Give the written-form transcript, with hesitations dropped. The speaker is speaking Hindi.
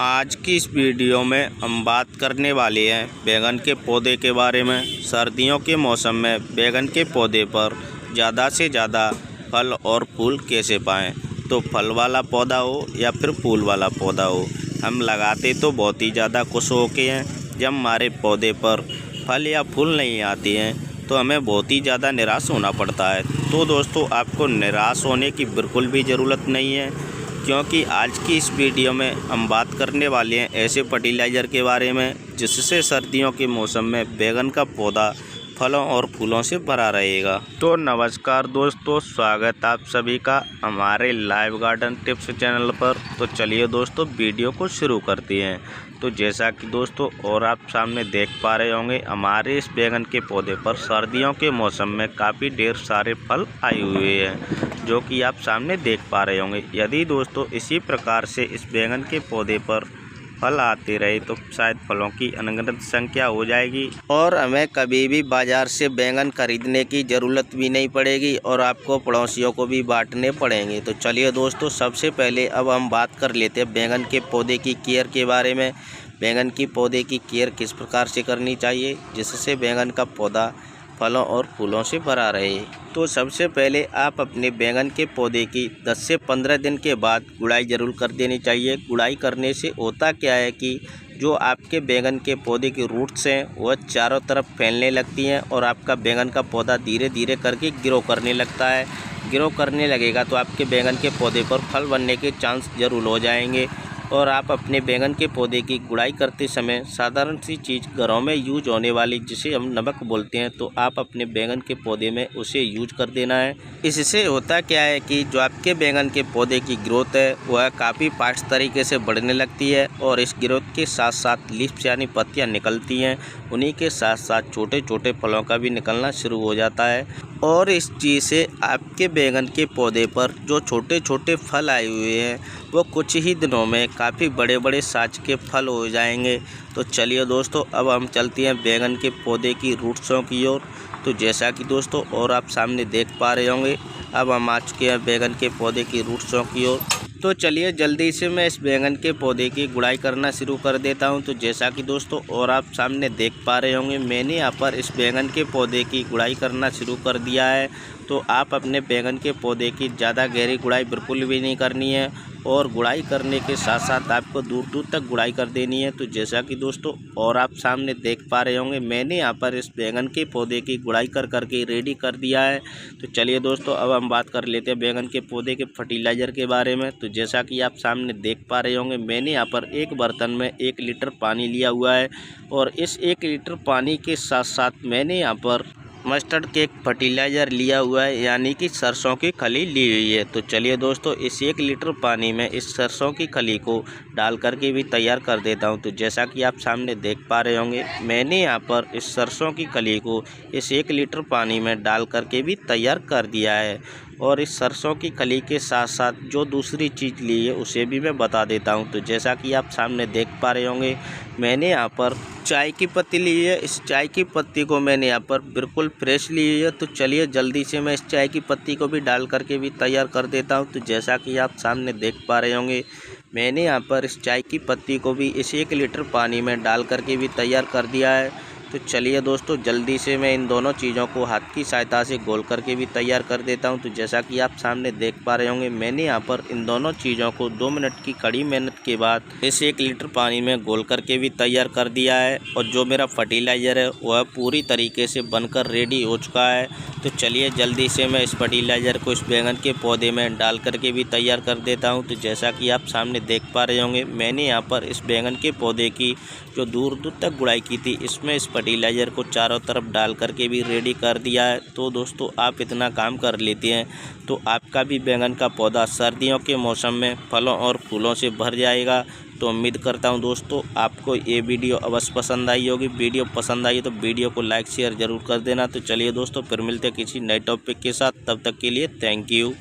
आज की इस वीडियो में हम बात करने वाले हैं बैंगन के पौधे के बारे में। सर्दियों के मौसम में बैंगन के पौधे पर ज़्यादा से ज़्यादा फल और फूल कैसे पाएँ। तो फल वाला पौधा हो या फिर फूल वाला पौधा हो, हम लगाते तो बहुत ही ज़्यादा खुश होके हैं। जब हमारे पौधे पर फल या फूल नहीं आते हैं तो हमें बहुत ही ज़्यादा निराश होना पड़ता है। तो दोस्तों, आपको निराश होने की बिल्कुल भी ज़रूरत नहीं है, क्योंकि आज की इस वीडियो में हम बात करने वाले हैं ऐसे फर्टिलाइज़र के बारे में जिससे सर्दियों के मौसम में बैंगन का पौधा फलों और फूलों से भरा रहेगा। तो नमस्कार दोस्तों, स्वागत आप सभी का हमारे लाइव गार्डन टिप्स चैनल पर। तो चलिए दोस्तों, वीडियो को शुरू करते हैं। तो जैसा कि दोस्तों और आप सामने देख पा रहे होंगे, हमारे इस बैंगन के पौधे पर सर्दियों के मौसम में काफ़ी ढेर सारे फल आए हुए हैं, जो कि आप सामने देख पा रहे होंगे। यदि दोस्तों इसी प्रकार से इस बैंगन के पौधे पर फल आते रहे तो शायद फलों की अनगिनत संख्या हो जाएगी और हमें कभी भी बाज़ार से बैंगन खरीदने की ज़रूरत भी नहीं पड़ेगी और आपको पड़ोसियों को भी बांटने पड़ेंगे। तो चलिए दोस्तों, सबसे पहले अब हम बात कर लेते हैं बैंगन के पौधे की केयर के बारे में। बैंगन की पौधे की केयर किस प्रकार से करनी चाहिए जिससे बैंगन का पौधा फलों और फूलों से भरा रहे। तो सबसे पहले आप अपने बैंगन के पौधे की 10 से 15 दिन के बाद गुड़ाई ज़रूर कर देनी चाहिए। गुड़ाई करने से होता क्या है कि जो आपके बैंगन के पौधे की रूट्स हैं वह चारों तरफ फैलने लगती हैं और आपका बैंगन का पौधा धीरे धीरे करके ग्रो करने लगता है। ग्रो करने लगेगा तो आपके बैंगन के पौधे पर फल बनने के चांस ज़रूर हो जाएंगे। और आप अपने बैंगन के पौधे की गुड़ाई करते समय साधारण सी चीज़ घरों में यूज होने वाली, जिसे हम नमक बोलते हैं, तो आप अपने बैंगन के पौधे में उसे यूज कर देना है। इससे होता क्या है कि जो आपके बैंगन के पौधे की ग्रोथ है वह काफ़ी फास्ट तरीके से बढ़ने लगती है और इस ग्रोथ के साथ साथ लीव्स यानी पत्तियां निकलती हैं, उन्हीं के साथ साथ छोटे छोटे फलों का भी निकलना शुरू हो जाता है। और इस चीज़ से आपके बैंगन के पौधे पर जो छोटे छोटे फल आए हुए हैं वो कुछ ही दिनों में काफ़ी बड़े बड़े साइज के फल हो जाएंगे। तो चलिए दोस्तों, अब हम चलते हैं बैंगन के पौधे की रूट्सों की ओर। तो जैसा कि दोस्तों और आप सामने देख पा रहे होंगे, अब हम आ चुके हैं बैंगन के पौधे की रूट्सों की ओर। तो चलिए जल्दी से मैं इस बैंगन के पौधे की गुड़ाई करना शुरू कर देता हूं। तो जैसा कि दोस्तों और आप सामने देख पा रहे होंगे, मैंने यहाँ पर इस बैंगन के पौधे की गुड़ाई करना शुरू कर दिया है। तो आप अपने बैंगन के पौधे की ज़्यादा गहरी गुड़ाई बिल्कुल भी नहीं करनी है और गुड़ाई करने के साथ साथ आपको दूर दूर तक गुड़ाई कर देनी है। तो जैसा कि दोस्तों और आप सामने देख पा रहे होंगे, मैंने यहाँ पर इस बैंगन के पौधे की गुड़ाई करके रेडी कर दिया है। तो चलिए दोस्तों, अब हम बात कर लेते हैं बैंगन के पौधे के फर्टिलाइज़र के बारे में। तो जैसा कि आप सामने देख पा रहे होंगे, मैंने यहाँ पर एक बर्तन में 1 लीटर पानी लिया हुआ है और इस 1 लीटर पानी के साथ साथ मैंने यहाँ पर मस्टर्ड केक फर्टिलाइज़र लिया हुआ है, यानी कि सरसों की खली ली हुई है। तो चलिए दोस्तों, इस 1 लीटर पानी में इस सरसों की खली को डाल करके भी तैयार कर देता हूं। तो जैसा कि आप सामने देख पा रहे होंगे, मैंने यहां पर इस सरसों की खली को इस 1 लीटर पानी में डाल करके भी तैयार कर दिया है। और इस सरसों की खली के साथ साथ जो दूसरी चीज़ ली है उसे भी मैं बता देता हूं। तो जैसा कि आप सामने देख पा रहे होंगे, मैंने यहाँ पर चाय की पत्ती ली है। इस चाय की पत्ती को मैंने यहाँ पर बिल्कुल फ्रेश ली है। तो चलिए जल्दी से मैं इस चाय की पत्ती को भी डाल करके भी तैयार कर देता हूँ। तो जैसा कि आप सामने देख पा रहे होंगे, मैंने यहाँ पर इस चाय की पत्ती को भी इस 1 लीटर पानी में डाल करके भी तैयार कर दिया है। तो चलिए दोस्तों, जल्दी से मैं इन दोनों चीज़ों को हाथ की सहायता से घोल करके भी तैयार कर देता हूं। तो जैसा कि आप सामने देख पा रहे होंगे, मैंने यहां पर इन दोनों चीज़ों को 2 मिनट की कड़ी मेहनत के बाद इस 1 लीटर पानी में घोल करके भी तैयार कर दिया है। और जो मेरा फर्टिलाइज़र है वह पूरी तरीके से बनकर रेडी हो चुका है। तो चलिए जल्दी से मैं इस फर्टिलाइज़र को इस बैंगन के पौधे में डाल करके भी तैयार कर देता हूँ। तो जैसा कि आप सामने देख पा रहे होंगे, मैंने यहाँ पर इस बैंगन के पौधे की जो दूर दूर तक गुड़ाई की थी, इसमें इस फर्टिलाइज़र को चारों तरफ डाल करके भी रेडी कर दिया है। तो दोस्तों, आप इतना काम कर लेते हैं तो आपका भी बैंगन का पौधा सर्दियों के मौसम में फलों और फूलों से भर जाएगा। तो उम्मीद करता हूं दोस्तों आपको ये वीडियो अवश्य पसंद आई होगी। वीडियो पसंद आई तो वीडियो को लाइक शेयर ज़रूर कर देना। तो चलिए दोस्तों, फिर मिलते हैं किसी नए टॉपिक के साथ। तब तक के लिए थैंक यू।